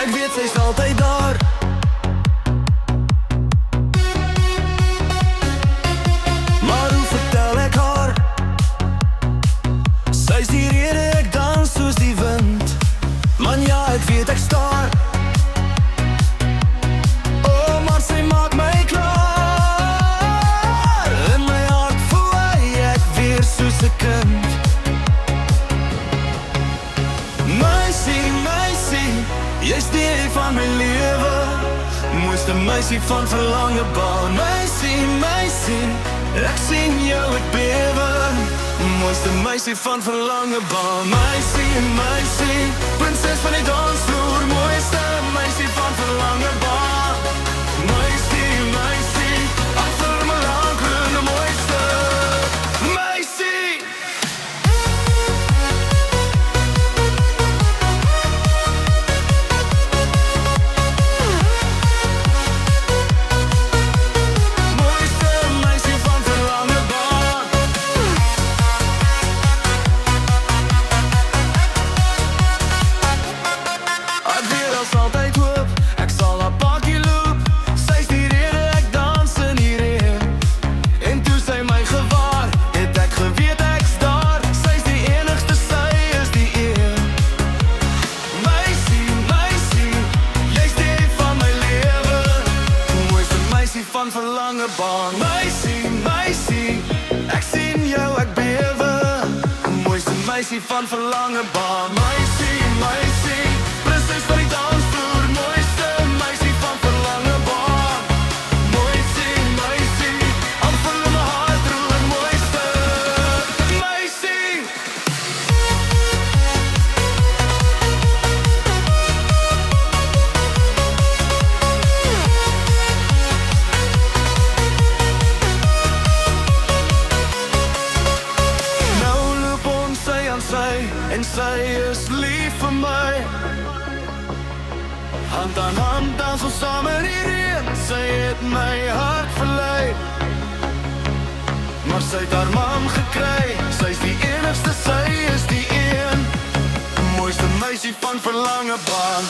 Ek weet sy is altyd daar. Maar hoe vertel ek haar? Sy is die rede ek dans soos die wind. Man ja, ek weet ek staar. Oh, maar sy maak my klaar. In my hart voel hy ek weer soos 'n kind. Jy's die van my lewe, mooiste meisie van Verlangebaan. Meisie, ek sien jou ek bewe, mooiste meisie van Verlangebaan. Meisie, prinses van die dansvloer, mooiste meisie van Verlangebaan. Meisie, agter my langgroene mooiste meisie. Van Verlangebaan. Meisie, ek sien jou ek bewe, mooiste meisie van Verlangebaan. Meisie, prinses van die dansvloer, mooiste meisie van Verlangebaan. Meisie, amper in my hart roer, mooiste meisie. En sy is lief vir my. Hand aan hand dans ons saam in die reën. Sy het my hart verlei, maar sy het haar man gekry. Sy is die enigste, sy is die een, mooiste meisie van Verlangebaan.